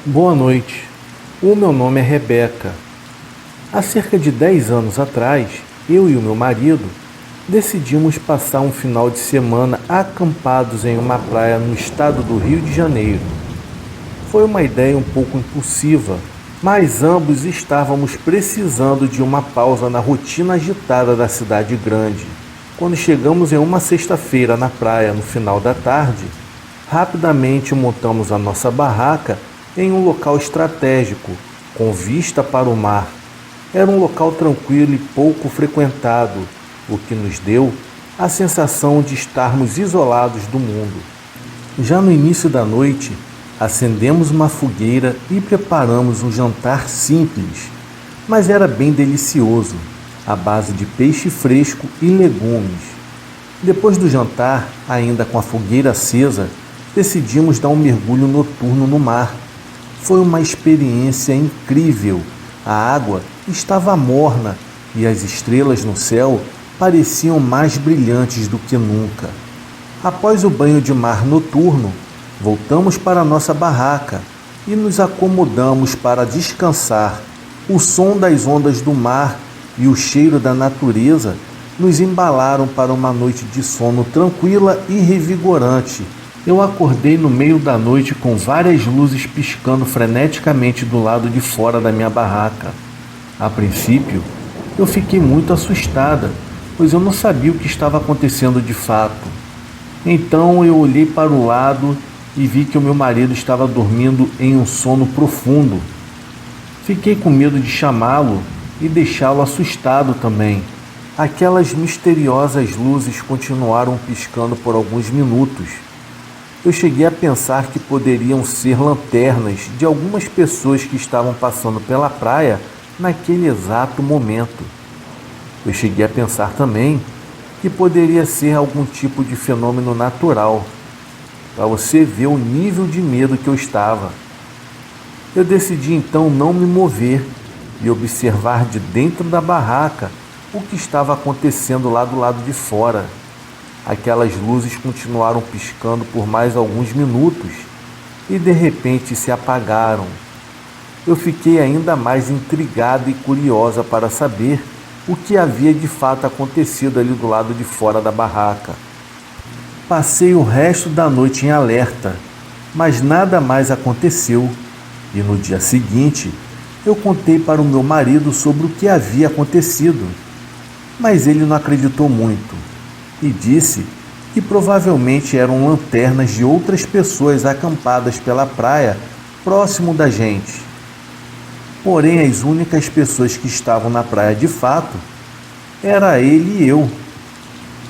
Boa noite. O meu nome é Rebeca. Há cerca de 10 anos atrás, eu e o meu marido decidimos passar um final de semana acampados em uma praia no estado do Rio de Janeiro. Foi uma ideia um pouco impulsiva, mas ambos estávamos precisando de uma pausa na rotina agitada da cidade grande. Quando chegamos em uma sexta-feira na praia no final da tarde, rapidamente montamos a nossa barraca em um local estratégico, com vista para o mar. Era um local tranquilo e pouco frequentado, o que nos deu a sensação de estarmos isolados do mundo. Já no início da noite, acendemos uma fogueira e preparamos um jantar simples, mas era bem delicioso, à base de peixe fresco e legumes. Depois do jantar, ainda com a fogueira acesa, decidimos dar um mergulho noturno no mar. Foi uma experiência incrível. A água estava morna e as estrelas no céu pareciam mais brilhantes do que nunca. Após o banho de mar noturno, voltamos para nossa barraca e nos acomodamos para descansar. O som das ondas do mar e o cheiro da natureza nos embalaram para uma noite de sono tranquila e revigorante. Eu acordei no meio da noite com várias luzes piscando freneticamente do lado de fora da minha barraca. A princípio, eu fiquei muito assustada, pois eu não sabia o que estava acontecendo de fato. Então eu olhei para o lado e vi que o meu marido estava dormindo em um sono profundo. Fiquei com medo de chamá-lo e deixá-lo assustado também. Aquelas misteriosas luzes continuaram piscando por alguns minutos. Eu cheguei a pensar que poderiam ser lanternas de algumas pessoas que estavam passando pela praia naquele exato momento. Eu cheguei a pensar também que poderia ser algum tipo de fenômeno natural, para você ver o nível de medo que eu estava. Eu decidi então não me mover e observar de dentro da barraca o que estava acontecendo lá do lado de fora. Aquelas luzes continuaram piscando por mais alguns minutos e de repente se apagaram. Eu fiquei ainda mais intrigada e curiosa para saber o que havia de fato acontecido ali do lado de fora da barraca. Passei o resto da noite em alerta, mas nada mais aconteceu. E no dia seguinte, eu contei para o meu marido sobre o que havia acontecido, mas ele não acreditou muito e disse que provavelmente eram lanternas de outras pessoas acampadas pela praia próximo da gente. Porém, as únicas pessoas que estavam na praia de fato era ele e eu.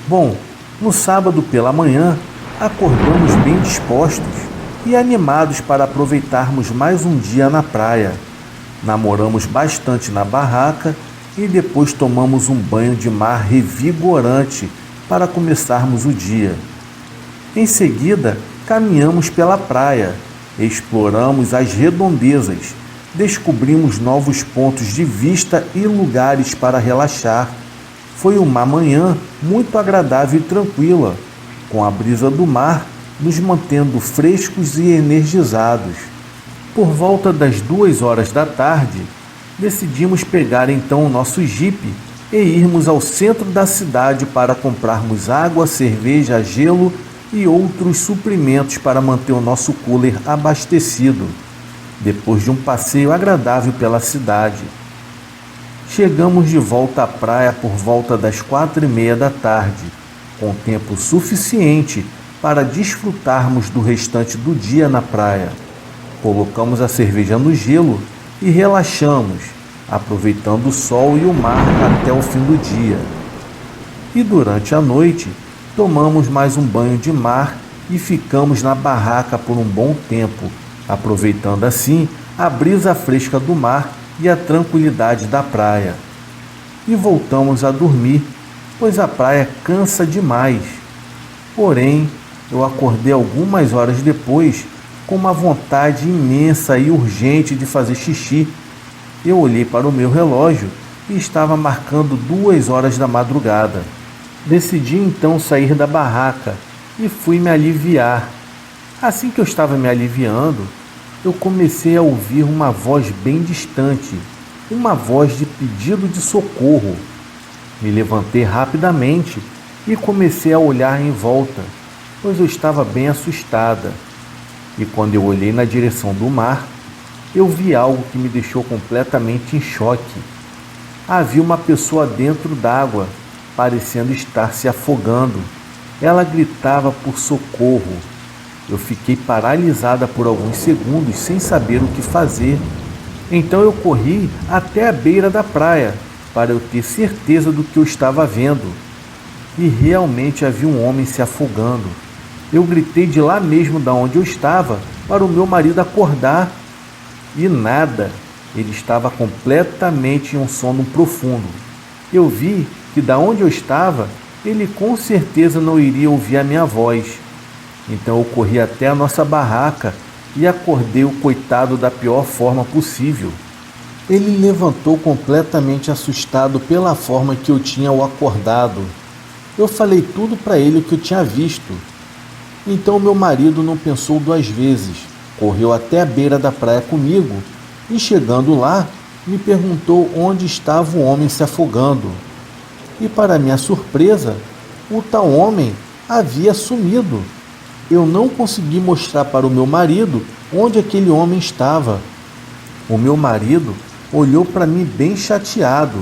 Bom, no sábado pela manhã, acordamos bem dispostos e animados para aproveitarmos mais um dia na praia. Namoramos bastante na barraca e depois tomamos um banho de mar revigorante para começarmos o dia. Em seguida, caminhamos pela praia, exploramos as redondezas, descobrimos novos pontos de vista e lugares para relaxar. Foi uma manhã muito agradável e tranquila, com a brisa do mar nos mantendo frescos e energizados. Por volta das 2 horas da tarde, decidimos pegar então o nosso jipe e irmos ao centro da cidade para comprarmos água, cerveja, gelo e outros suprimentos para manter o nosso cooler abastecido, depois de um passeio agradável pela cidade. Chegamos de volta à praia por volta das 4h30 da tarde, com tempo suficiente para desfrutarmos do restante do dia na praia. Colocamos a cerveja no gelo e relaxamos, aproveitando o sol e o mar até o fim do dia. E durante a noite, tomamos mais um banho de mar e ficamos na barraca por um bom tempo, aproveitando assim a brisa fresca do mar e a tranquilidade da praia. E voltamos a dormir, pois a praia cansa demais. Porém, eu acordei algumas horas depois com uma vontade imensa e urgente de fazer xixi. Eu olhei para o meu relógio e estava marcando 2 horas da madrugada. Decidi então sair da barraca e fui me aliviar. Assim que eu estava me aliviando, eu comecei a ouvir uma voz bem distante, uma voz de pedido de socorro. Me levantei rapidamente e comecei a olhar em volta, pois eu estava bem assustada. E quando eu olhei na direção do mar, eu vi algo que me deixou completamente em choque. Havia uma pessoa dentro d'água, parecendo estar se afogando. Ela gritava por socorro. Eu fiquei paralisada por alguns segundos sem saber o que fazer. Então eu corri até a beira da praia para eu ter certeza do que eu estava vendo. E realmente havia um homem se afogando. Eu gritei de lá mesmo da onde eu estava para o meu marido acordar. E nada, ele estava completamente em um sono profundo. Eu vi que da onde eu estava, ele com certeza não iria ouvir a minha voz. Então eu corri até a nossa barraca e acordei o coitado da pior forma possível. Ele levantou completamente assustado pela forma que eu tinha o acordado. Eu falei tudo para ele o que eu tinha visto. Então meu marido não pensou duas vezes, correu até a beira da praia comigo e, chegando lá, me perguntou onde estava o homem se afogando. E, para minha surpresa, o tal homem havia sumido. Eu não consegui mostrar para o meu marido onde aquele homem estava. O meu marido olhou para mim bem chateado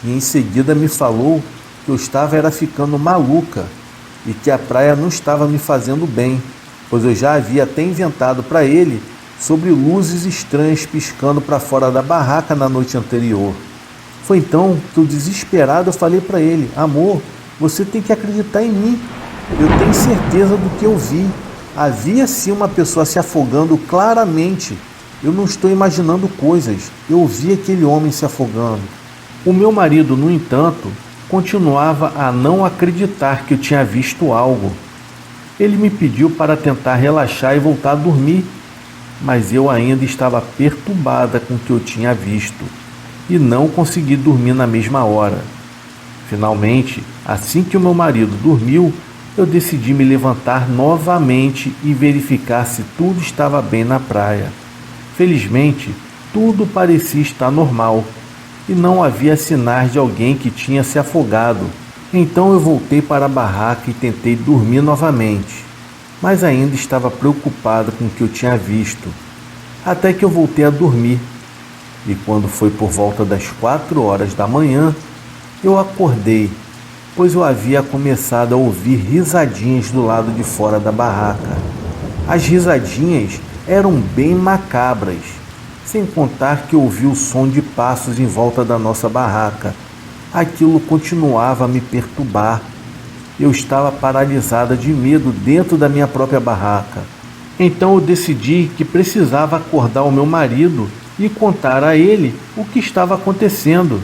e em seguida me falou que eu estava ficando maluca e que a praia não estava me fazendo bem, pois eu já havia até inventado para ele sobre luzes estranhas piscando para fora da barraca na noite anterior. Foi então que eu, desesperado, falei para ele: amor, você tem que acreditar em mim. Eu tenho certeza do que eu vi. Havia sim uma pessoa se afogando claramente. Eu não estou imaginando coisas. Eu vi aquele homem se afogando. O meu marido, no entanto, continuava a não acreditar que eu tinha visto algo. Ele me pediu para tentar relaxar e voltar a dormir, mas eu ainda estava perturbada com o que eu tinha visto e não consegui dormir na mesma hora. Finalmente, assim que o meu marido dormiu, eu decidi me levantar novamente e verificar se tudo estava bem na praia. Felizmente, tudo parecia estar normal e não havia sinais de alguém que tinha se afogado. Então eu voltei para a barraca e tentei dormir novamente, mas ainda estava preocupada com o que eu tinha visto, até que eu voltei a dormir. E quando foi por volta das 4 horas da manhã, eu acordei, pois eu havia começado a ouvir risadinhas do lado de fora da barraca. As risadinhas eram bem macabras, sem contar que ouvi o som de passos em volta da nossa barraca. Aquilo continuava a me perturbar. Eu estava paralisada de medo dentro da minha própria barraca. Então eu decidi que precisava acordar o meu marido e contar a ele o que estava acontecendo.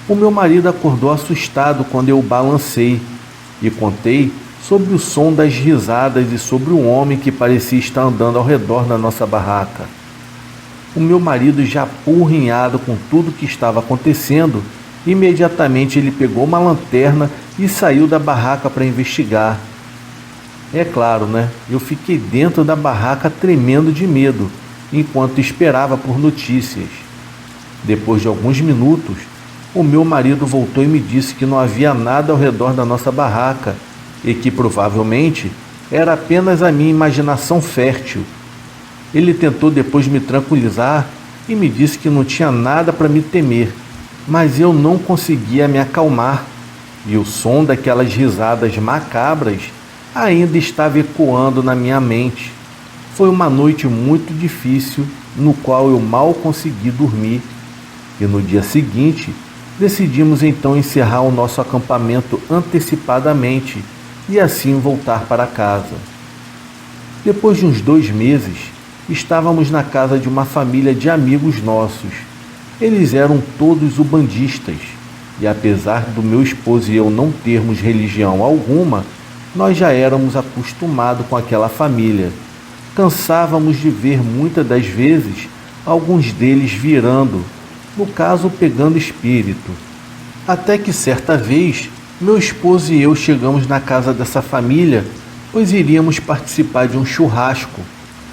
O meu marido acordou assustado quando eu o balancei e contei sobre o som das risadas e sobre um homem que parecia estar andando ao redor da nossa barraca. O meu marido, já apurrinhado com tudo que estava acontecendo, imediatamente ele pegou uma lanterna e saiu da barraca para investigar. É claro, né? Eu fiquei dentro da barraca tremendo de medo, enquanto esperava por notícias. Depois de alguns minutos, o meu marido voltou e me disse que não havia nada ao redor da nossa barraca e que provavelmente era apenas a minha imaginação fértil. Ele tentou depois me tranquilizar e me disse que não tinha nada para me temer, mas eu não conseguia me acalmar e o som daquelas risadas macabras ainda estava ecoando na minha mente. Foi uma noite muito difícil, no qual eu mal consegui dormir, e no dia seguinte decidimos então encerrar o nosso acampamento antecipadamente e assim voltar para casa. Depois de uns 2 meses, estávamos na casa de uma família de amigos nossos. Eles eram todos ubandistas, e apesar do meu esposo e eu não termos religião alguma, nós já éramos acostumados com aquela família. Cansávamos de ver muitas das vezes alguns deles virando, no caso pegando espírito. Até que certa vez, meu esposo e eu chegamos na casa dessa família, pois iríamos participar de um churrasco.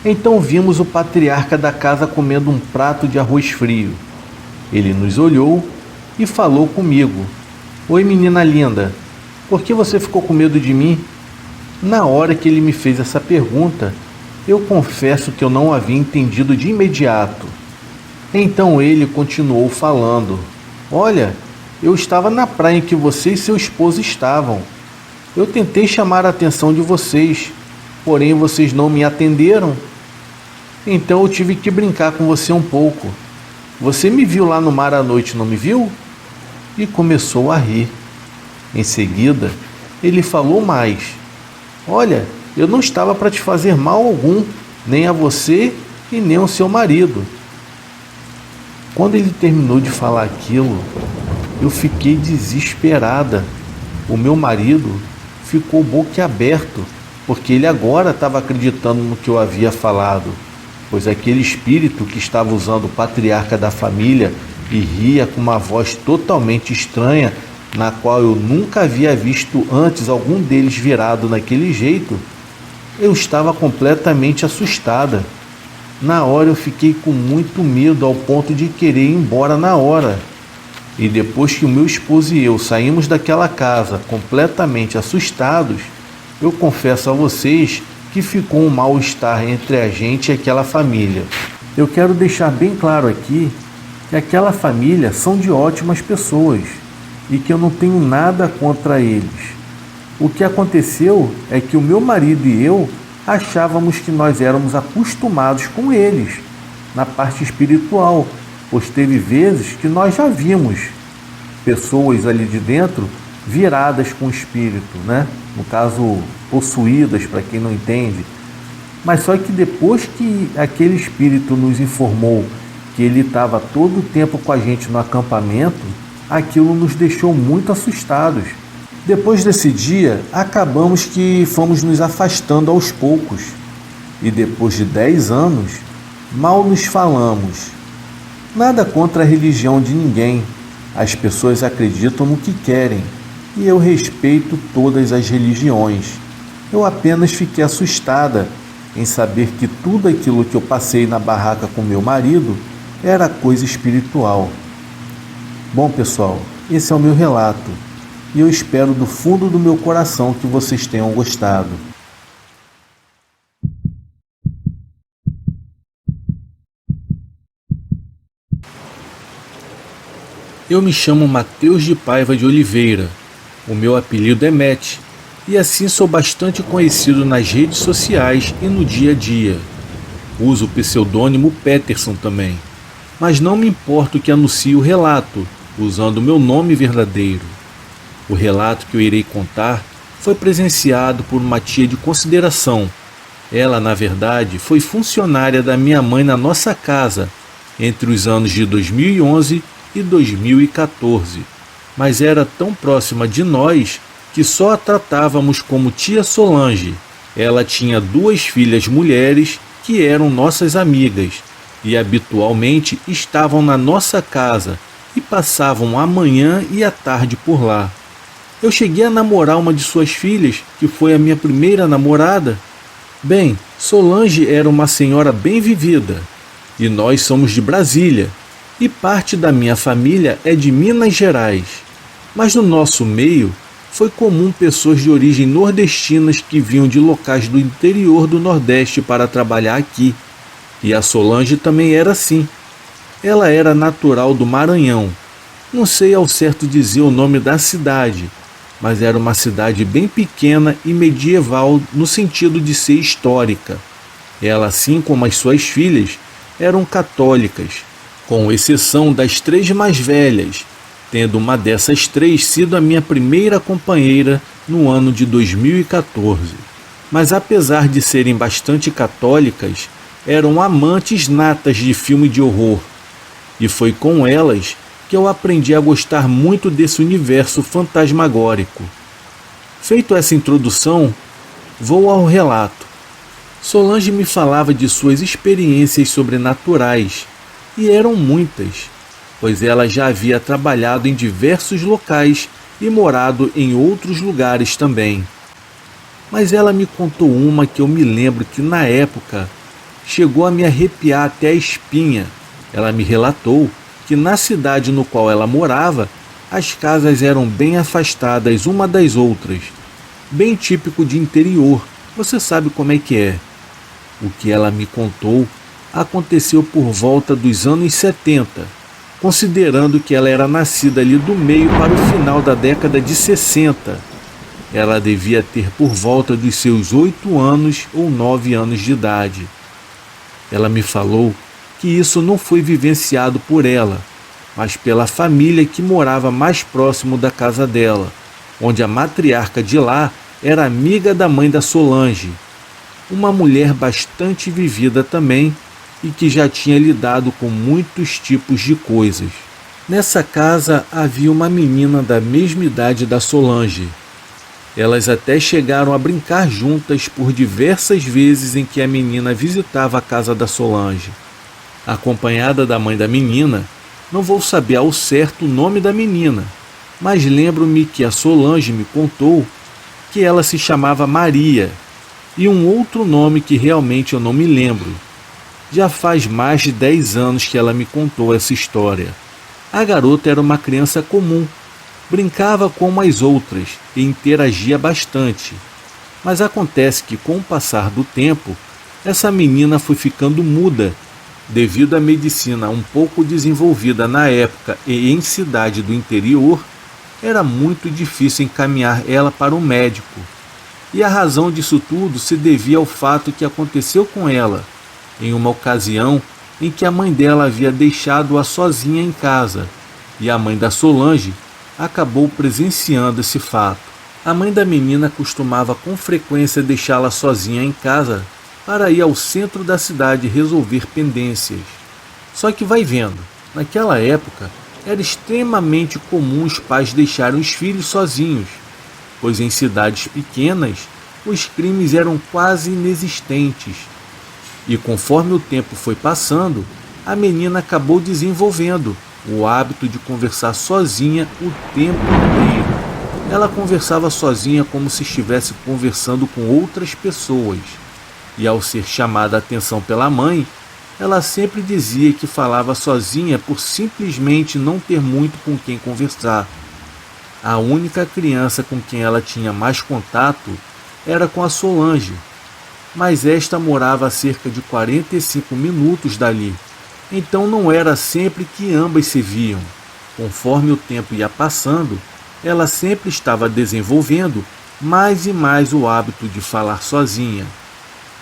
Então vimos o patriarca da casa comendo um prato de arroz frio. Ele nos olhou e falou comigo: "Oi, menina linda, por que você ficou com medo de mim?" Na hora que ele me fez essa pergunta, eu confesso que eu não havia entendido de imediato. Então ele continuou falando: "Olha, eu estava na praia em que você e seu esposo estavam. Eu tentei chamar a atenção de vocês, porém vocês não me atenderam. Então eu tive que brincar com você um pouco. Você me viu lá no mar à noite, não me viu?" E começou a rir. Em seguida, ele falou mais: "Olha, eu não estava para te fazer mal algum, nem a você e nem ao seu marido." Quando ele terminou de falar aquilo, eu fiquei desesperada. O meu marido ficou boquiaberto, porque ele agora estava acreditando no que eu havia falado, pois aquele espírito que estava usando o patriarca da família e ria com uma voz totalmente estranha, na qual eu nunca havia visto antes algum deles virado daquele jeito, eu estava completamente assustada. Na hora eu fiquei com muito medo ao ponto de querer ir embora na hora. E depois que o meu esposo e eu saímos daquela casa completamente assustados, eu confesso a vocês que ficou um mal-estar entre a gente e aquela família. Eu quero deixar bem claro aqui que aquela família são de ótimas pessoas e que eu não tenho nada contra eles. O que aconteceu é que o meu marido e eu achávamos que nós éramos acostumados com eles na parte espiritual, pois teve vezes que nós já vimos pessoas ali de dentro viradas com o espírito, né? No caso, possuídas, para quem não entende. Mas só que depois que aquele espírito nos informou que ele estava todo o tempo com a gente no acampamento, aquilo nos deixou muito assustados. Depois desse dia, acabamos que fomos nos afastando aos poucos. E depois de 10 anos, mal nos falamos. Nada contra a religião de ninguém. As pessoas acreditam no que querem. E eu respeito todas as religiões. Eu apenas fiquei assustada em saber que tudo aquilo que eu passei na barraca com meu marido era coisa espiritual. Bom, pessoal, esse é o meu relato. E eu espero do fundo do meu coração que vocês tenham gostado. Eu me chamo Mateus de Paiva de Oliveira. O meu apelido é Matt, e assim sou bastante conhecido nas redes sociais e no dia a dia. Uso o pseudônimo Peterson também, mas não me importo que anuncie o relato, usando o meu nome verdadeiro. O relato que eu irei contar foi presenciado por uma tia de consideração. Ela, na verdade, foi funcionária da minha mãe na nossa casa entre os anos de 2011 e 2014, mas era tão próxima de nós que só a tratávamos como tia Solange. Ela tinha 2 filhas mulheres que eram nossas amigas e habitualmente estavam na nossa casa e passavam a manhã e a tarde por lá. Eu cheguei a namorar uma de suas filhas, que foi a minha primeira namorada. Bem, Solange era uma senhora bem vivida, e nós somos de Brasília, e parte da minha família é de Minas Gerais. Mas no nosso meio, foi comum pessoas de origem nordestinas que vinham de locais do interior do Nordeste para trabalhar aqui. E a Solange também era assim. Ela era natural do Maranhão. Não sei ao certo dizer o nome da cidade, mas era uma cidade bem pequena e medieval no sentido de ser histórica. Ela, assim como as suas filhas, eram católicas, com exceção das 3 mais velhas, tendo uma dessas 3 sido a minha primeira companheira no ano de 2014. Mas apesar de serem bastante católicas, eram amantes natas de filme de horror, e foi com elas que eu aprendi a gostar muito desse universo fantasmagórico. Feito essa introdução, vou ao relato. Solange me falava de suas experiências sobrenaturais, e eram muitas, pois ela já havia trabalhado em diversos locais e morado em outros lugares também. Mas ela me contou uma que eu me lembro que na época chegou a me arrepiar até a espinha. Ela me relatou que na cidade no qual ela morava, as casas eram bem afastadas uma das outras, bem típico de interior, você sabe como é que é. O que ela me contou aconteceu por volta dos anos 70, considerando que ela era nascida ali do meio para o final da década de 60. Ela devia ter por volta dos seus 8 anos ou 9 anos de idade. Ela me falou que isso não foi vivenciado por ela, mas pela família que morava mais próximo da casa dela, onde a matriarca de lá era amiga da mãe da Solange, uma mulher bastante vivida também e que já tinha lidado com muitos tipos de coisas. Nessa casa havia uma menina da mesma idade da Solange. Elas até chegaram a brincar juntas por diversas vezes em que a menina visitava a casa da Solange. Acompanhada da mãe da menina, não vou saber ao certo o nome da menina, mas lembro-me que a Solange me contou que ela se chamava Maria, e um outro nome que realmente eu não me lembro. Já faz mais de 10 anos que ela me contou essa história. A garota era uma criança comum, brincava como as outras e interagia bastante. Mas acontece que com o passar do tempo, essa menina foi ficando muda, devido à medicina um pouco desenvolvida na época e em cidade do interior, era muito difícil encaminhar ela para um médico. E a razão disso tudo se devia ao fato que aconteceu com ela, em uma ocasião em que a mãe dela havia deixado-a sozinha em casa, e a mãe da Solange acabou presenciando esse fato. A mãe da menina costumava com frequência deixá-la sozinha em casa para ir ao centro da cidade resolver pendências. Só que vai vendo, naquela época era extremamente comum os pais deixarem os filhos sozinhos, pois em cidades pequenas os crimes eram quase inexistentes. E conforme o tempo foi passando, a menina acabou desenvolvendo o hábito de conversar sozinha o tempo inteiro. Ela conversava sozinha como se estivesse conversando com outras pessoas. E ao ser chamada a atenção pela mãe, ela sempre dizia que falava sozinha por simplesmente não ter muito com quem conversar. A única criança com quem ela tinha mais contato era com a Solange, mas esta morava a cerca de 45 minutos dali, então não era sempre que ambas se viam. Conforme o tempo ia passando, ela sempre estava desenvolvendo mais e mais o hábito de falar sozinha,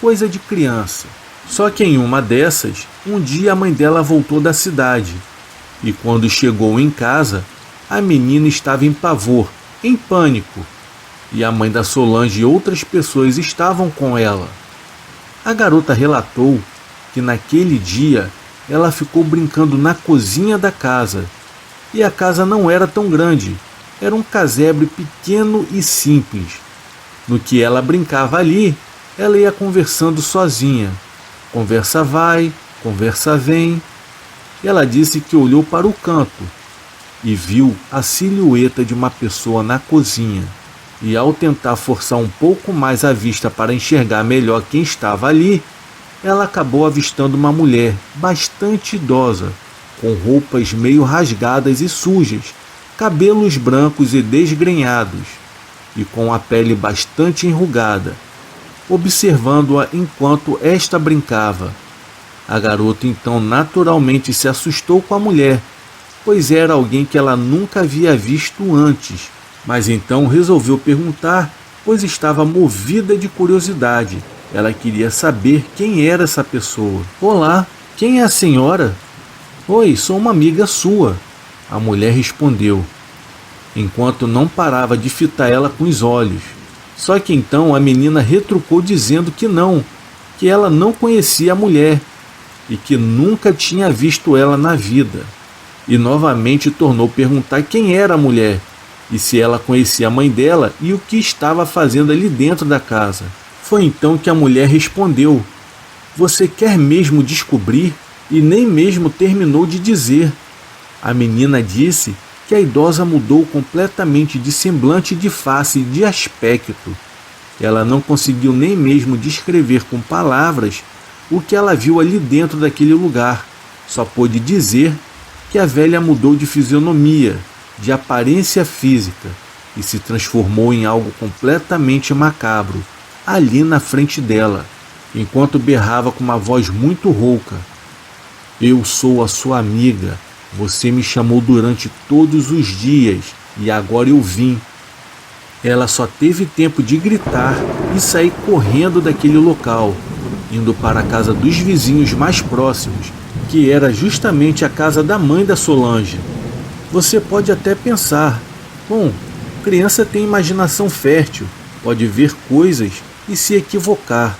coisa de criança. Só que em uma dessas, um dia a mãe dela voltou da cidade, e quando chegou em casa, a menina estava em pavor, em pânico, e a mãe da Solange e outras pessoas estavam com ela. A garota relatou que naquele dia ela ficou brincando na cozinha da casa, e a casa não era tão grande, era um casebre pequeno e simples. No que ela brincava ali, ela ia conversando sozinha. Conversa vai, conversa vem. Ela disse que olhou para o canto e viu a silhueta de uma pessoa na cozinha. E ao tentar forçar um pouco mais a vista para enxergar melhor quem estava ali, ela acabou avistando uma mulher bastante idosa, com roupas meio rasgadas e sujas, cabelos brancos e desgrenhados, e com a pele bastante enrugada, observando-a enquanto esta brincava. A garota então naturalmente se assustou com a mulher, pois era alguém que ela nunca havia visto antes, mas então resolveu perguntar, pois estava movida de curiosidade. Ela queria saber quem era essa pessoa. Olá, quem é a senhora? Oi, sou uma amiga sua, a mulher respondeu, enquanto não parava de fitar ela com os olhos. Só que então a menina retrucou dizendo que ela não conhecia a mulher e que nunca tinha visto ela na vida. E novamente tornou perguntar quem era a mulher e se ela conhecia a mãe dela e o que estava fazendo ali dentro da casa. Foi então que a mulher respondeu: "Você quer mesmo descobrir?" E nem mesmo terminou de dizer. A menina disse que a idosa mudou completamente de semblante, de face e de aspecto. Ela não conseguiu nem mesmo descrever com palavras o que ela viu ali dentro daquele lugar. Só pôde dizer que a velha mudou de fisionomia, de aparência física, e se transformou em algo completamente macabro, ali na frente dela, enquanto berrava com uma voz muito rouca: "Eu sou a sua amiga. Você me chamou durante todos os dias e agora eu vim." Ela só teve tempo de gritar e sair correndo daquele local, indo para a casa dos vizinhos mais próximos, que era justamente a casa da mãe da Solange. Você pode até pensar: bom, criança tem imaginação fértil, pode ver coisas e se equivocar.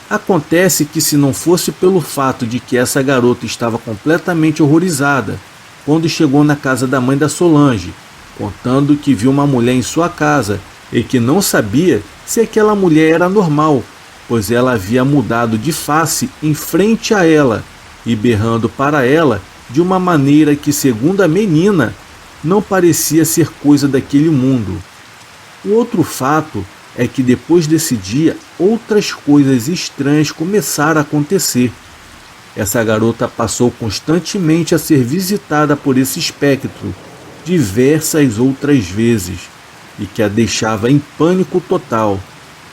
Acontece que, se não fosse pelo fato de que essa garota estava completamente horrorizada quando chegou na casa da mãe da Solange, contando que viu uma mulher em sua casa e que não sabia se aquela mulher era normal, pois ela havia mudado de face em frente a ela e berrando para ela de uma maneira que, segundo a menina, não parecia ser coisa daquele mundo. O outro fato é que, depois desse dia, outras coisas estranhas começaram a acontecer. Essa garota passou constantemente a ser visitada por esse espectro diversas outras vezes, e que a deixava em pânico total.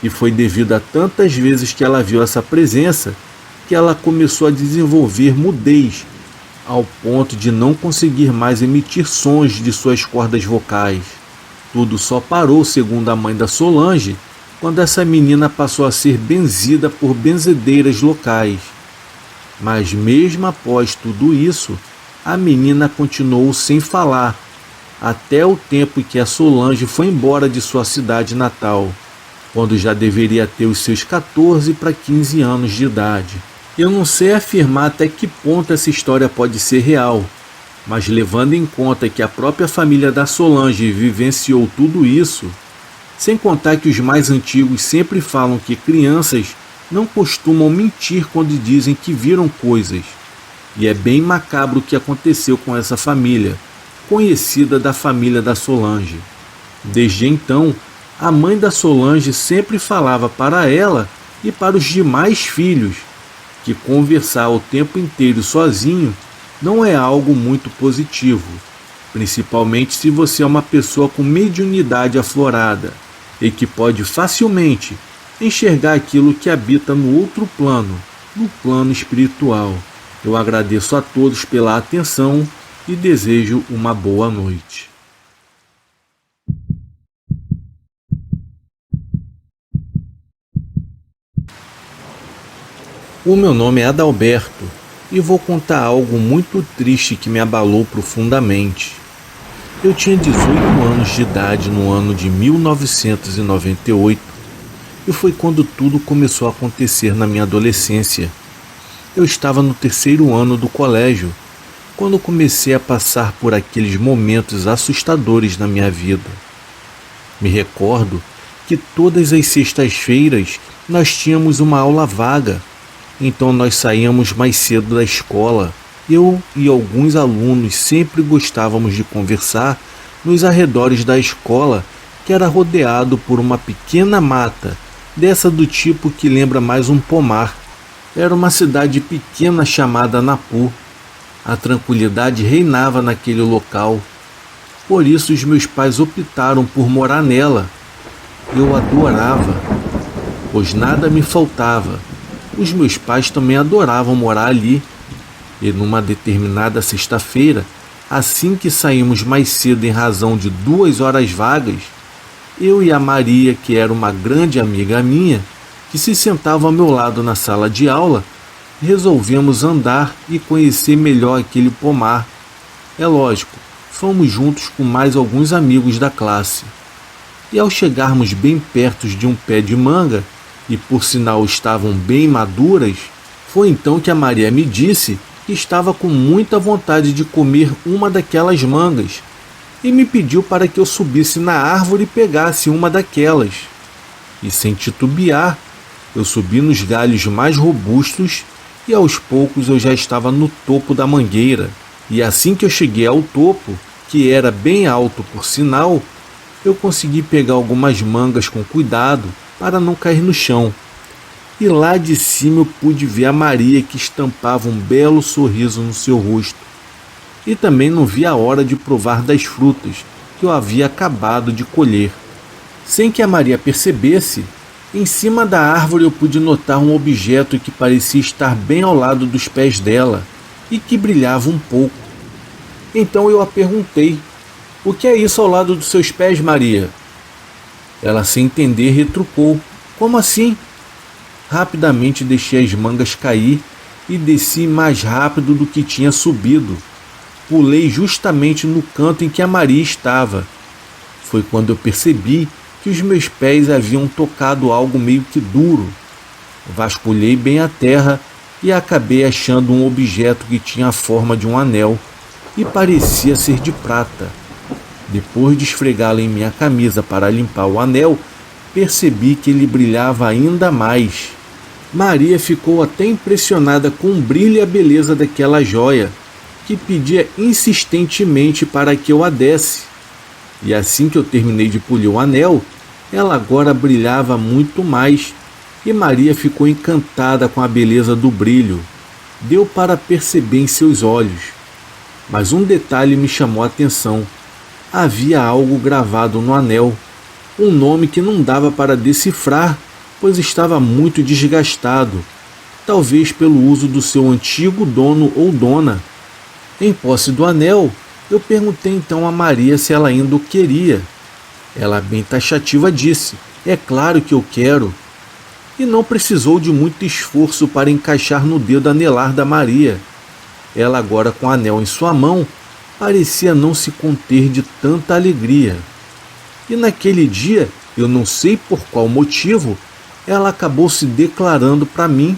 E foi devido a tantas vezes que ela viu essa presença que ela começou a desenvolver mudez, ao ponto de não conseguir mais emitir sons de suas cordas vocais. Tudo só parou, segundo a mãe da Solange, quando essa menina passou a ser benzida por benzedeiras locais. Mas mesmo após tudo isso, a menina continuou sem falar, até o tempo em que a Solange foi embora de sua cidade natal, quando já deveria ter os seus 14 para 15 anos de idade. Eu não sei afirmar até que ponto essa história pode ser real, mas levando em conta que a própria família da Solange vivenciou tudo isso, sem contar que os mais antigos sempre falam que crianças não costumam mentir quando dizem que viram coisas, e é bem macabro o que aconteceu com essa família, conhecida da família da Solange. Desde então, a mãe da Solange sempre falava para ela e para os demais filhos que conversar o tempo inteiro sozinho não é algo muito positivo, principalmente se você é uma pessoa com mediunidade aflorada e que pode facilmente enxergar aquilo que habita no outro plano, no plano espiritual. Eu agradeço a todos pela atenção e desejo uma boa noite. O meu nome é Adalberto e vou contar algo muito triste que me abalou profundamente. Eu tinha 18 anos de idade no ano de 1998 e foi quando tudo começou a acontecer na minha adolescência. Eu estava no terceiro ano do colégio quando comecei a passar por aqueles momentos assustadores na minha vida. Me recordo que todas as sextas-feiras nós tínhamos uma aula vaga. Então nós saíamos mais cedo da escola. Eu e alguns alunos sempre gostávamos de conversar nos arredores da escola, que era rodeado por uma pequena mata, dessa do tipo que lembra mais um pomar. Era uma cidade pequena chamada Napu. A tranquilidade reinava naquele local. Por isso os meus pais optaram por morar nela. Eu adorava, pois nada me faltava. Os meus pais também adoravam morar ali. E numa determinada sexta-feira, assim que saímos mais cedo em razão de 2 horas vagas, eu e a Maria, que era uma grande amiga minha, que se sentava ao meu lado na sala de aula, resolvemos andar e conhecer melhor aquele pomar. É lógico, fomos juntos com mais alguns amigos da classe. E ao chegarmos bem perto de um pé de manga, e por sinal estavam bem maduras, foi então que a Maria me disse que estava com muita vontade de comer uma daquelas mangas e me pediu para que eu subisse na árvore e pegasse uma daquelas. E sem titubear, eu subi nos galhos mais robustos e aos poucos eu já estava no topo da mangueira. E assim que eu cheguei ao topo, que era bem alto por sinal, eu consegui pegar algumas mangas com cuidado para não cair no chão. e lá de cima eu pude ver a Maria, que estampava um belo sorriso no seu rosto. E também não vi a hora de provar das frutas que eu havia acabado de colher. Sem que a Maria percebesse, em cima da árvore eu pude notar um objeto que parecia estar bem ao lado dos pés dela e que brilhava um pouco. Então eu a perguntei: "O que é isso ao lado dos seus pés, Maria?" Ela, sem entender, retrucou: "Como assim?" Rapidamente deixei as mangas cair e desci mais rápido do que tinha subido. Pulei justamente no canto em que a Maria estava. Foi quando eu percebi que os meus pés haviam tocado algo meio que duro. Vasculhei bem a terra e acabei achando um objeto que tinha a forma de um anel e parecia ser de prata. Depois de esfregá-lo em minha camisa para limpar o anel, percebi que ele brilhava ainda mais. Maria ficou até impressionada com o brilho e a beleza daquela joia, que pedia insistentemente para que eu a desse. E assim que eu terminei de polir o anel, ela agora brilhava muito mais, e Maria ficou encantada com a beleza do brilho. Deu para perceber em seus olhos. Mas um detalhe me chamou a atenção. Havia algo gravado no anel, um nome que não dava para decifrar, pois estava muito desgastado, talvez pelo uso do seu antigo dono ou dona. Em posse do anel, eu perguntei então a Maria se ela ainda o queria. Ela, bem taxativa, disse: "É claro que eu quero." E não precisou de muito esforço para encaixar no dedo anelar da Maria. Ela, agora com o anel em sua mão, parecia não se conter de tanta alegria. E naquele dia, eu não sei por qual motivo, ela acabou se declarando para mim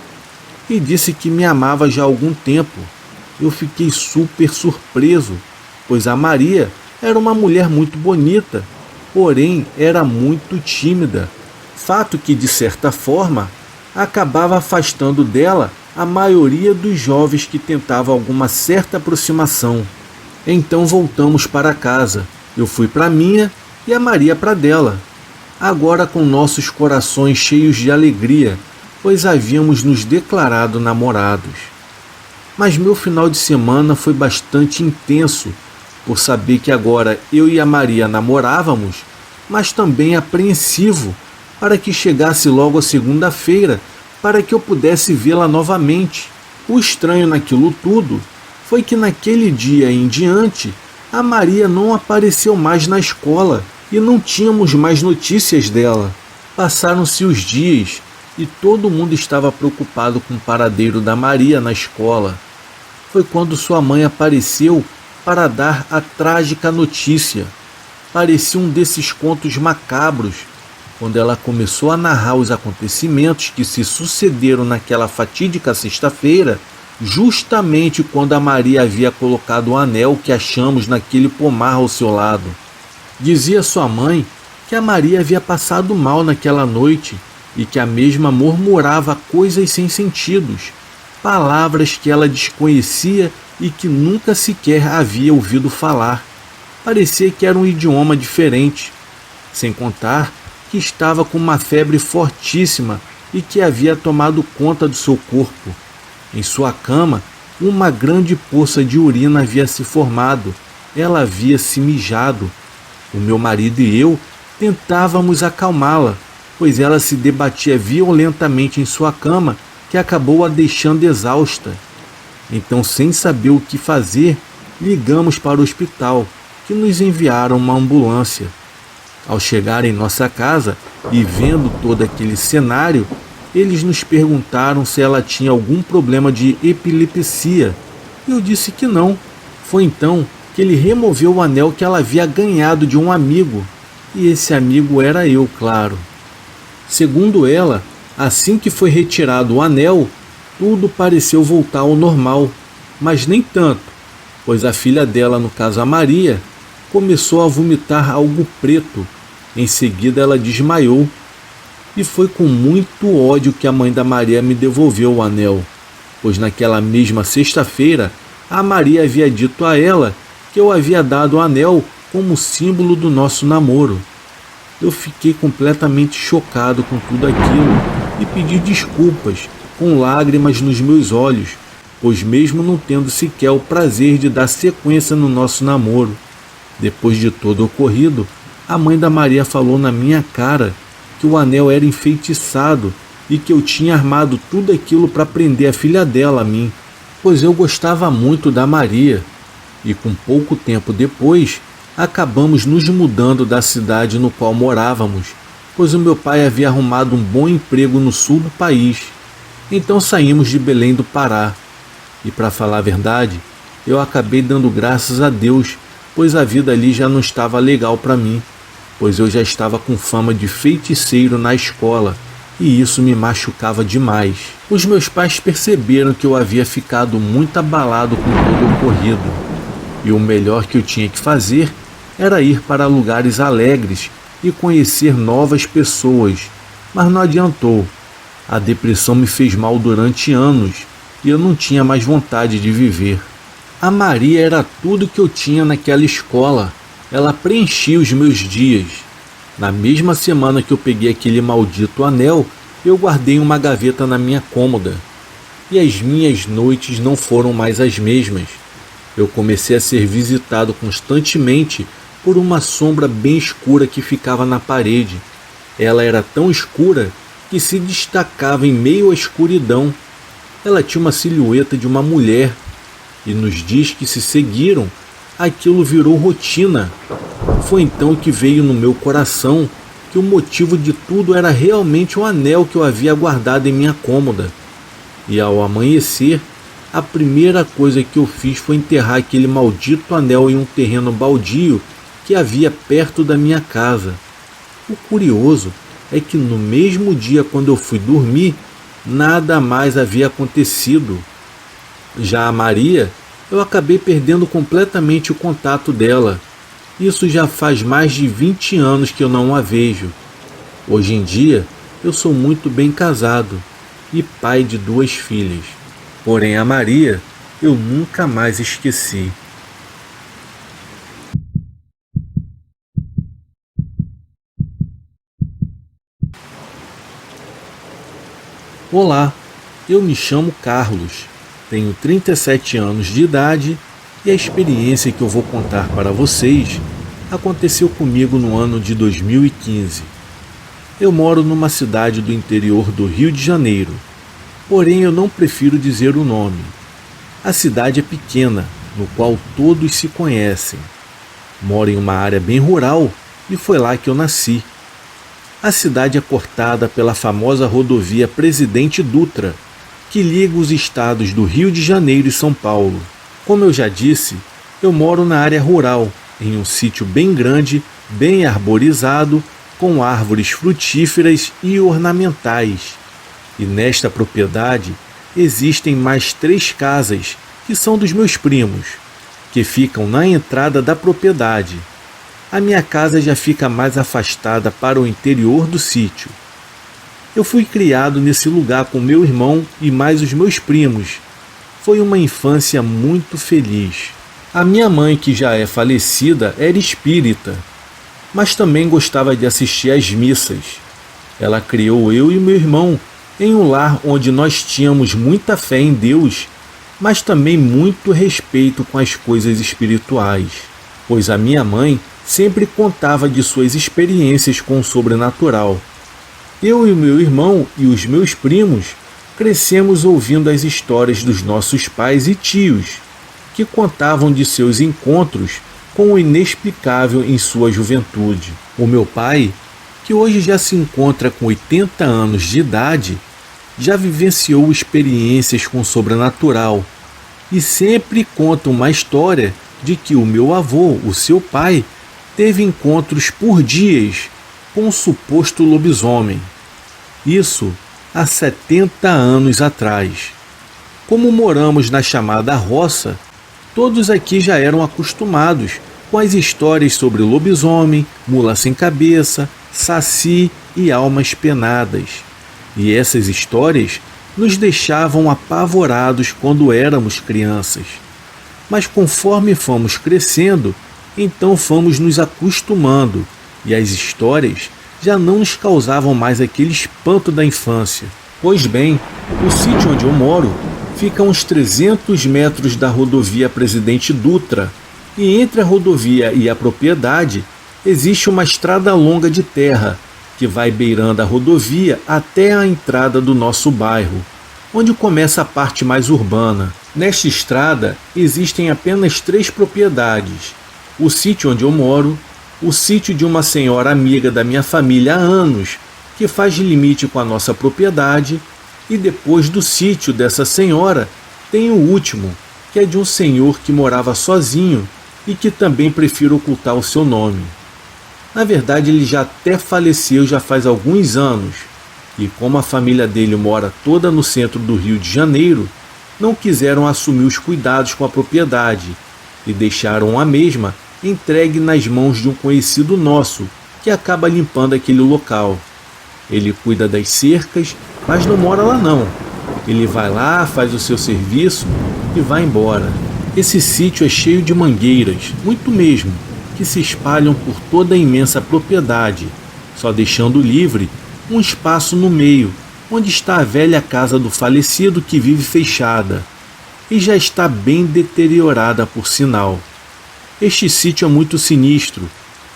e disse que me amava já há algum tempo. Eu fiquei super surpreso, pois a Maria era uma mulher muito bonita, porém era muito tímida, fato que, de certa forma, acabava afastando dela a maioria dos jovens que tentavam alguma certa aproximação. Então voltamos para casa. Eu fui para a minha e a Maria para dela, agora com nossos corações cheios de alegria, pois havíamos nos declarado namorados. Mas meu final de semana foi bastante intenso, por saber que agora eu e a Maria namorávamos, mas também apreensivo para que chegasse logo a segunda-feira, para que eu pudesse vê-la novamente. O estranho naquilo tudo foi que naquele dia em diante, a Maria não apareceu mais na escola e não tínhamos mais notícias dela. Passaram-se os dias e todo mundo estava preocupado com o paradeiro da Maria na escola. Foi quando sua mãe apareceu para dar a trágica notícia. Parecia um desses contos macabros, quando ela começou a narrar os acontecimentos que se sucederam naquela fatídica sexta-feira, justamente quando a Maria havia colocado o anel que achamos naquele pomar ao seu lado. Dizia sua mãe que a Maria havia passado mal naquela noite e que a mesma murmurava coisas sem sentidos, palavras que ela desconhecia e que nunca sequer havia ouvido falar. Parecia que era um idioma diferente, sem contar que estava com uma febre fortíssima e que havia tomado conta do seu corpo. Em sua cama, uma grande poça de urina havia se formado. Ela havia se mijado. O meu marido e eu tentávamos acalmá-la, pois ela se debatia violentamente em sua cama, que acabou a deixando exausta. Então, sem saber o que fazer, ligamos para o hospital, que nos enviaram uma ambulância. Ao chegar em nossa casa e vendo todo aquele cenário, eles nos perguntaram se ela tinha algum problema de epilepsia. Eu disse que não. Foi então que ele removeu o anel que ela havia ganhado de um amigo. E esse amigo era eu, claro. Segundo ela, assim que foi retirado o anel, tudo pareceu voltar ao normal, mas nem tanto, pois a filha dela, no caso a Maria, começou a vomitar algo preto. Em seguida ela desmaiou. E foi com muito ódio que a mãe da Maria me devolveu o anel, pois naquela mesma sexta-feira a Maria havia dito a ela que eu havia dado o anel como símbolo do nosso namoro. Eu fiquei completamente chocado com tudo aquilo e pedi desculpas, com lágrimas nos meus olhos, pois mesmo não tendo sequer o prazer de dar sequência no nosso namoro. Depois de todo o ocorrido, a mãe da Maria falou na minha cara que o anel era enfeitiçado e que eu tinha armado tudo aquilo para prender a filha dela a mim, pois eu gostava muito da Maria. E com pouco tempo depois, acabamos nos mudando da cidade no qual morávamos, pois o meu pai havia arrumado um bom emprego no sul do país. Então saímos de Belém do Pará. E para falar a verdade, eu acabei dando graças a Deus, pois a vida ali já não estava legal para mim, pois eu já estava com fama de feiticeiro na escola, e isso me machucava demais. Os meus pais perceberam que eu havia ficado muito abalado com todo o ocorrido, e o melhor que eu tinha que fazer era ir para lugares alegres e conhecer novas pessoas, mas não adiantou. A depressão me fez mal durante anos, e eu não tinha mais vontade de viver. A Maria era tudo que eu tinha naquela escola. Ela preenchia os meus dias. Na mesma semana que eu peguei aquele maldito anel, eu guardei em uma gaveta na minha cômoda. E as minhas noites não foram mais as mesmas. Eu comecei a ser visitado constantemente por uma sombra bem escura que ficava na parede. Ela era tão escura que se destacava em meio à escuridão. Ela tinha uma silhueta de uma mulher, e nos dias que se seguiram, aquilo virou rotina. Foi então que veio no meu coração que o motivo de tudo era realmente o anel que eu havia guardado em minha cômoda. E ao amanhecer, a primeira coisa que eu fiz foi enterrar aquele maldito anel em um terreno baldio que havia perto da minha casa. O curioso é que no mesmo dia, quando eu fui dormir, nada mais havia acontecido. Já a Maria, eu acabei perdendo completamente o contato dela. Isso já faz mais de 20 anos que eu não a vejo. Hoje em dia, eu sou muito bem casado e pai de 2 filhas. Porém, a Maria, eu nunca mais esqueci. Olá, eu me chamo Carlos, tenho 37 anos de idade e a experiência que eu vou contar para vocês aconteceu comigo no ano de 2015. Eu moro numa cidade do interior do Rio de Janeiro, porém eu não prefiro dizer o nome. A cidade é pequena, no qual todos se conhecem. Moro em uma área bem rural e foi lá que eu nasci. A cidade é cortada pela famosa rodovia Presidente Dutra, que liga os estados do Rio de Janeiro e São Paulo. Como eu já disse, eu moro na área rural, em um sítio bem grande, bem arborizado, com árvores frutíferas e ornamentais. E nesta propriedade existem mais 3 casas, que são dos meus primos, que ficam na entrada da propriedade. A minha casa já fica mais afastada para o interior do sítio. Eu fui criado nesse lugar com meu irmão e mais os meus primos. Foi uma infância muito feliz. A minha mãe, que já é falecida, era espírita, mas também gostava de assistir às missas. Ela criou eu e meu irmão em um lar onde nós tínhamos muita fé em Deus, mas também muito respeito com as coisas espirituais, pois a minha mãe sempre contava de suas experiências com o sobrenatural. Eu e o meu irmão e os meus primos crescemos ouvindo as histórias dos nossos pais e tios, que contavam de seus encontros com o inexplicável em sua juventude. O meu pai, que hoje já se encontra com 80 anos de idade, já vivenciou experiências com o sobrenatural e sempre conta uma história de que o meu avô, o seu pai, teve encontros por dias com um suposto lobisomem. Isso há 70 anos atrás. Como moramos na chamada roça, todos aqui já eram acostumados com as histórias sobre lobisomem, mula sem cabeça, saci e almas penadas. E essas histórias nos deixavam apavorados quando éramos crianças. Mas conforme fomos crescendo, então fomos nos acostumando e as histórias já não nos causavam mais aquele espanto da infância. Pois bem, o sítio onde eu moro fica a uns 300 metros da rodovia Presidente Dutra, e entre a rodovia e a propriedade existe uma estrada longa de terra que vai beirando a rodovia até a entrada do nosso bairro, onde começa a parte mais urbana. Nesta estrada existem apenas 3 propriedades: o sítio onde eu moro, o sítio de uma senhora amiga da minha família há anos, que faz limite com a nossa propriedade, e depois do sítio dessa senhora tem o último, que é de um senhor que morava sozinho e que também prefiro ocultar o seu nome. Na verdade, ele já até faleceu já faz alguns anos, e como a família dele mora toda no centro do Rio de Janeiro, não quiseram assumir os cuidados com a propriedade e deixaram a mesma entregue nas mãos de um conhecido nosso, que acaba limpando aquele local. Ele cuida das cercas, mas não mora lá não. Ele vai lá, faz o seu serviço e vai embora. Esse sítio é cheio de mangueiras, muito mesmo, que se espalham por toda a imensa propriedade, só deixando livre um espaço no meio, onde está a velha casa do falecido que vive fechada, e já está bem deteriorada por sinal. Este sítio é muito sinistro,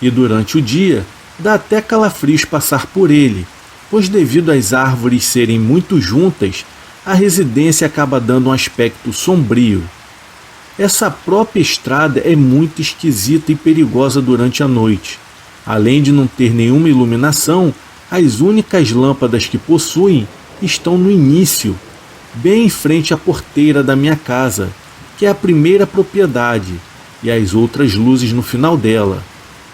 e durante o dia dá até calafrios passar por ele, pois devido às árvores serem muito juntas, a residência acaba dando um aspecto sombrio. Essa própria estrada é muito esquisita e perigosa durante a noite. Além de não ter nenhuma iluminação, as únicas lâmpadas que possuem estão no início, bem em frente à porteira da minha casa, que é a primeira propriedade, e as outras luzes no final dela.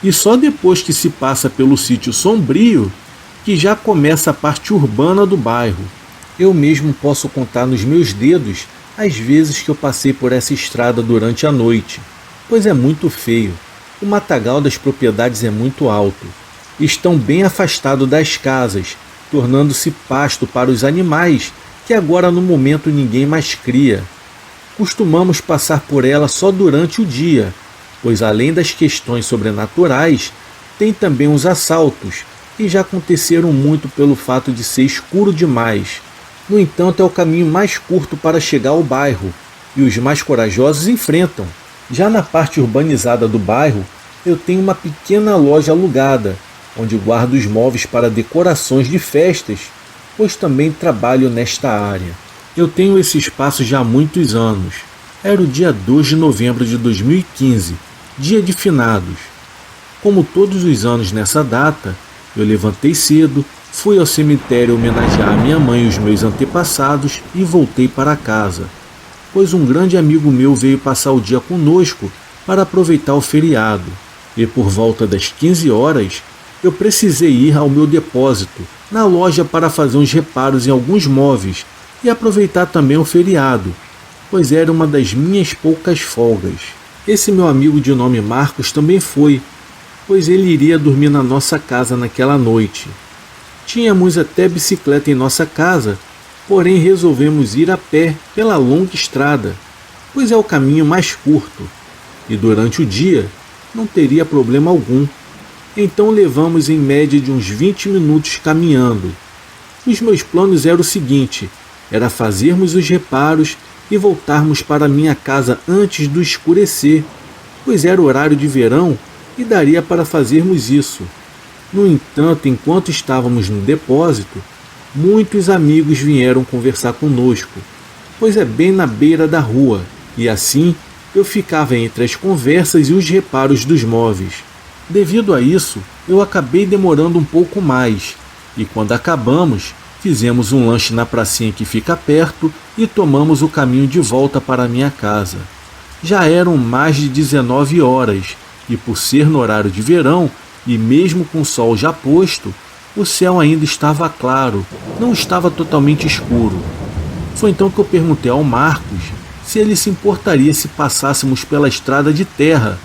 E só depois que se passa pelo sítio sombrio, que já começa a parte urbana do bairro. Eu mesmo posso contar nos meus dedos as vezes que eu passei por essa estrada durante a noite, pois é muito feio. O matagal das propriedades é muito alto. Estão bem afastados das casas, tornando-se pasto para os animais que agora no momento ninguém mais cria. Costumamos passar por ela só durante o dia, pois além das questões sobrenaturais, tem também os assaltos, que já aconteceram muito pelo fato de ser escuro demais. No entanto, é o caminho mais curto para chegar ao bairro, e os mais corajosos enfrentam. Já na parte urbanizada do bairro, eu tenho uma pequena loja alugada, onde guardo os móveis para decorações de festas, pois também trabalho nesta área. Eu tenho esse espaço já há muitos anos. Era o dia 2 de novembro de 2015, dia de finados. Como todos os anos nessa data, eu levantei cedo, fui ao cemitério homenagear a minha mãe e os meus antepassados e voltei para casa, pois um grande amigo meu veio passar o dia conosco para aproveitar o feriado, e por volta das 15 horas eu precisei ir ao meu depósito, na loja, para fazer uns reparos em alguns móveis e aproveitar também o feriado, pois era uma das minhas poucas folgas. Esse meu amigo de nome Marcos também foi, pois ele iria dormir na nossa casa naquela noite. Tínhamos até bicicleta em nossa casa, porém resolvemos ir a pé pela longa estrada, pois é o caminho mais curto, e durante o dia não teria problema algum. Então levamos em média de uns 20 minutos caminhando. Os meus planos eram o seguinte: era fazermos os reparos e voltarmos para minha casa antes do escurecer, pois era horário de verão e daria para fazermos isso. No entanto, enquanto estávamos no depósito, muitos amigos vieram conversar conosco, pois é bem na beira da rua, e assim eu ficava entre as conversas e os reparos dos móveis. Devido a isso, eu acabei demorando um pouco mais, e quando acabamos, fizemos um lanche na pracinha que fica perto e tomamos o caminho de volta para minha casa. Já eram mais de 19 horas, e por ser no horário de verão, e mesmo com o sol já posto, o céu ainda estava claro, não estava totalmente escuro. Foi então que eu perguntei ao Marcos se ele se importaria se passássemos pela estrada de terra,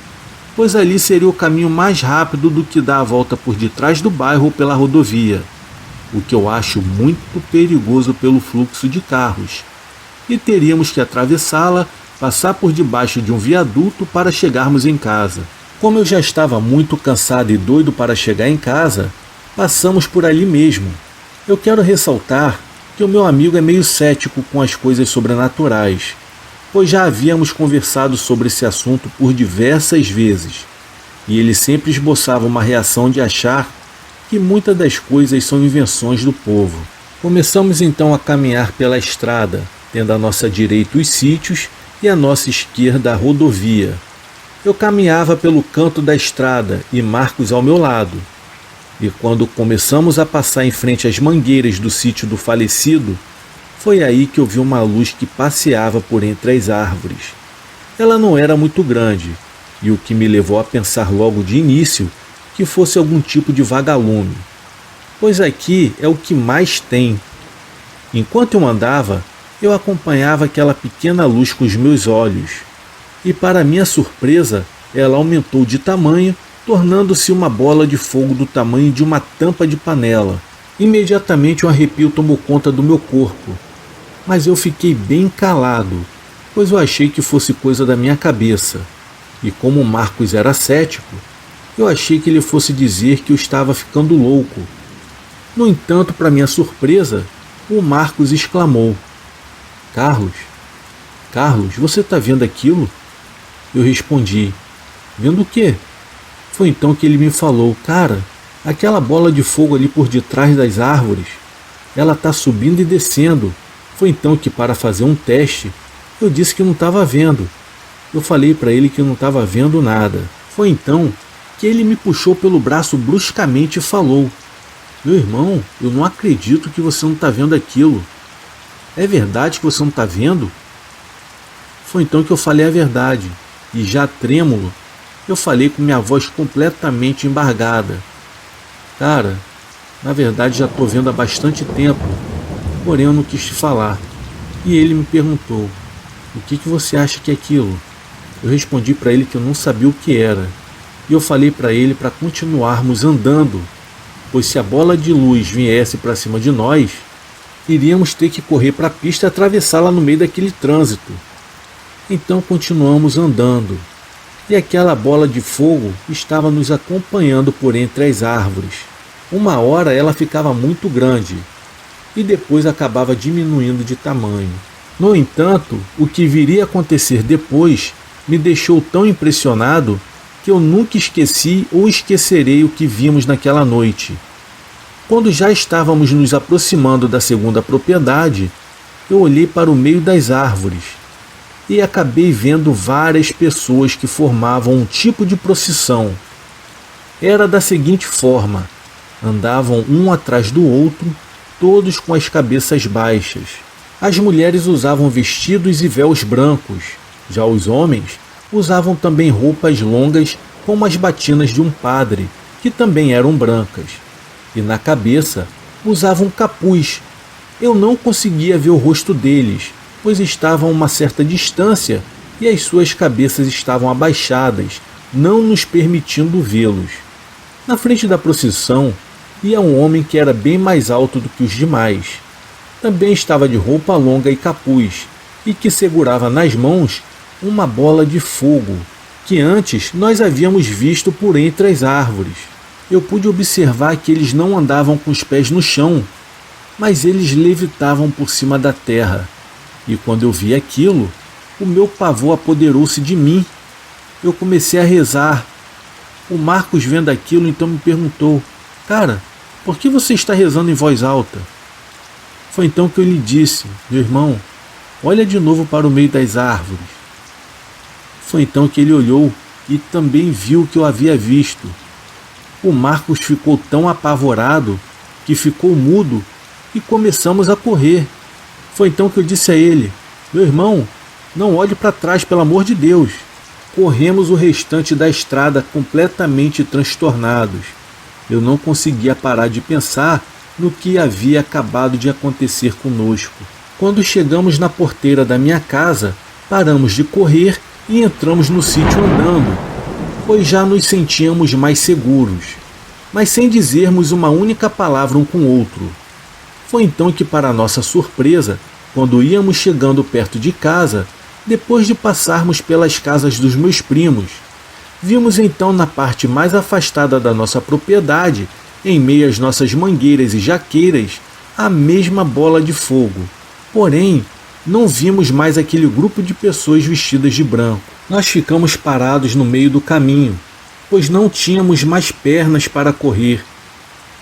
pois ali seria o caminho mais rápido do que dar a volta por detrás do bairro ou pela rodovia, o que eu acho muito perigoso pelo fluxo de carros, e teríamos que atravessá-la, passar por debaixo de um viaduto para chegarmos em casa. Como eu já estava muito cansado e doido para chegar em casa, passamos por ali mesmo. Eu quero ressaltar que o meu amigo é meio cético com as coisas sobrenaturais, pois já havíamos conversado sobre esse assunto por diversas vezes, e ele sempre esboçava uma reação de achar que muitas das coisas são invenções do povo. Começamos então a caminhar pela estrada, tendo à nossa direita os sítios e à nossa esquerda a rodovia. Eu caminhava pelo canto da estrada e Marcos ao meu lado. E quando começamos a passar em frente às mangueiras do sítio do falecido, foi aí que eu vi uma luz que passeava por entre as árvores. Ela não era muito grande, e o que me levou a pensar logo de início que fosse algum tipo de vagalume, pois aqui é o que mais tem. Enquanto eu andava, eu acompanhava aquela pequena luz com os meus olhos, e para minha surpresa, ela aumentou de tamanho, tornando-se uma bola de fogo do tamanho de uma tampa de panela. Imediatamente um arrepio tomou conta do meu corpo, mas eu fiquei bem calado, pois eu achei que fosse coisa da minha cabeça, e como o Marcos era cético, eu achei que ele fosse dizer que eu estava ficando louco. No entanto, para minha surpresa, o Marcos exclamou: Carlos, você está vendo aquilo? Eu respondi: vendo o quê? Foi então que ele me falou: cara, aquela bola de fogo ali por detrás das árvores, ela está subindo e descendo. Foi então que, para fazer um teste, eu disse que não estava vendo. Eu falei para ele que não estava vendo nada. Foi então que ele me puxou pelo braço bruscamente e falou: meu irmão, eu não acredito que você não está vendo aquilo. É verdade que você não está vendo? Foi então que eu falei a verdade, e já trêmulo, eu falei com minha voz completamente embargada: cara, na verdade já estou vendo há bastante tempo, porém eu não quis te falar. E ele me perguntou: o que você acha que é aquilo? Eu respondi para ele que eu não sabia o que era. E eu falei para ele para continuarmos andando, pois se a bola de luz viesse para cima de nós, iríamos ter que correr para a pista e atravessá-la no meio daquele trânsito. Então continuamos andando, e aquela bola de fogo estava nos acompanhando por entre as árvores. Uma hora ela ficava muito grande, e depois acabava diminuindo de tamanho. No entanto, o que viria a acontecer depois me deixou tão impressionado que eu nunca esqueci ou esquecerei o que vimos naquela noite. Quando já estávamos nos aproximando da segunda propriedade, eu olhei para o meio das árvores e acabei vendo várias pessoas que formavam um tipo de procissão. Era da seguinte forma: andavam um atrás do outro, todos com as cabeças baixas. As mulheres usavam vestidos e véus brancos, já os homens usavam também roupas longas como as batinas de um padre, que também eram brancas, e na cabeça usavam capuz. Eu não conseguia ver o rosto deles, pois estavam a uma certa distância e as suas cabeças estavam abaixadas, não nos permitindo vê-los. Na frente da procissão ia um homem que era bem mais alto do que os demais. Também estava de roupa longa e capuz, e que segurava nas mãos uma bola de fogo, que antes nós havíamos visto por entre as árvores. Eu pude observar que eles não andavam com os pés no chão, mas eles levitavam por cima da terra. E quando eu vi aquilo, o meu pavor apoderou-se de mim. Eu comecei a rezar. O Marcos, vendo aquilo, então me perguntou: cara, por que você está rezando em voz alta? Foi então que eu lhe disse: meu irmão, olha de novo para o meio das árvores. Foi então que ele olhou e também viu o que eu havia visto. O Marcos ficou tão apavorado que ficou mudo e começamos a correr. Foi então que eu disse a ele: meu irmão, não olhe para trás, pelo amor de Deus. Corremos o restante da estrada completamente transtornados. Eu não conseguia parar de pensar no que havia acabado de acontecer conosco. Quando chegamos na porteira da minha casa, paramos de correr e entramos no sítio andando, pois já nos sentíamos mais seguros, mas sem dizermos uma única palavra um com o outro. Foi então que, para nossa surpresa, quando íamos chegando perto de casa, depois de passarmos pelas casas dos meus primos, vimos então na parte mais afastada da nossa propriedade, em meio às nossas mangueiras e jaqueiras, a mesma bola de fogo. Porém, não vimos mais aquele grupo de pessoas vestidas de branco. Nós ficamos parados no meio do caminho, pois não tínhamos mais pernas para correr,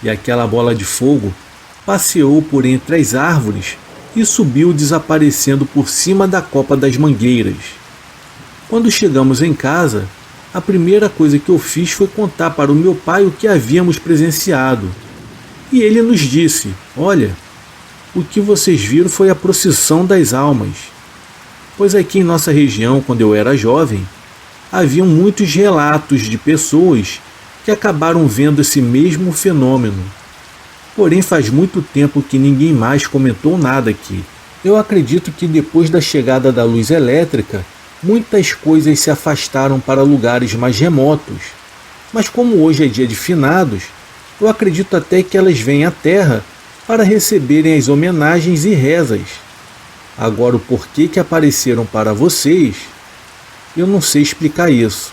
e aquela bola de fogo passeou por entre as árvores e subiu desaparecendo por cima da copa das mangueiras. Quando chegamos em casa, a primeira coisa que eu fiz foi contar para o meu pai o que havíamos presenciado. E ele nos disse: olha, o que vocês viram foi a procissão das almas. Pois aqui em nossa região, quando eu era jovem, haviam muitos relatos de pessoas que acabaram vendo esse mesmo fenômeno. Porém, faz muito tempo que ninguém mais comentou nada aqui. Eu acredito que depois da chegada da luz elétrica, muitas coisas se afastaram para lugares mais remotos. Mas como hoje é dia de finados, eu acredito até que elas vêm à Terra para receberem as homenagens e rezas. Agora, o porquê que apareceram para vocês, eu não sei explicar isso.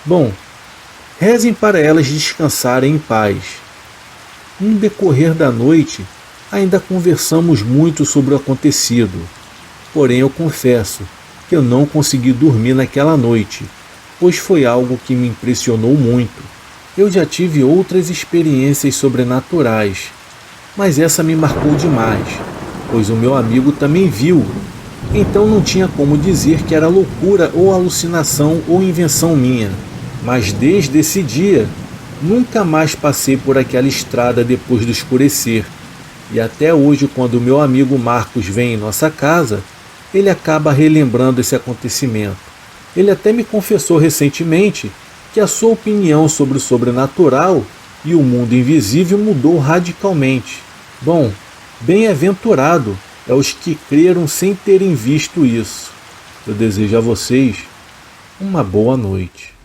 Bom, rezem para elas descansarem em paz. No decorrer da noite, ainda conversamos muito sobre o acontecido. Porém, eu confesso que eu não consegui dormir naquela noite, pois foi algo que me impressionou muito. Eu já tive outras experiências sobrenaturais, mas essa me marcou demais, pois o meu amigo também viu. Então não tinha como dizer que era loucura ou alucinação ou invenção minha. Mas desde esse dia, nunca mais passei por aquela estrada depois do escurecer. E até hoje, quando o meu amigo Marcos vem em nossa casa, ele acaba relembrando esse acontecimento. Ele até me confessou recentemente que a sua opinião sobre o sobrenatural e o mundo invisível mudou radicalmente. Bom, bem-aventurado é os que creram sem terem visto isso. Eu desejo a vocês uma boa noite.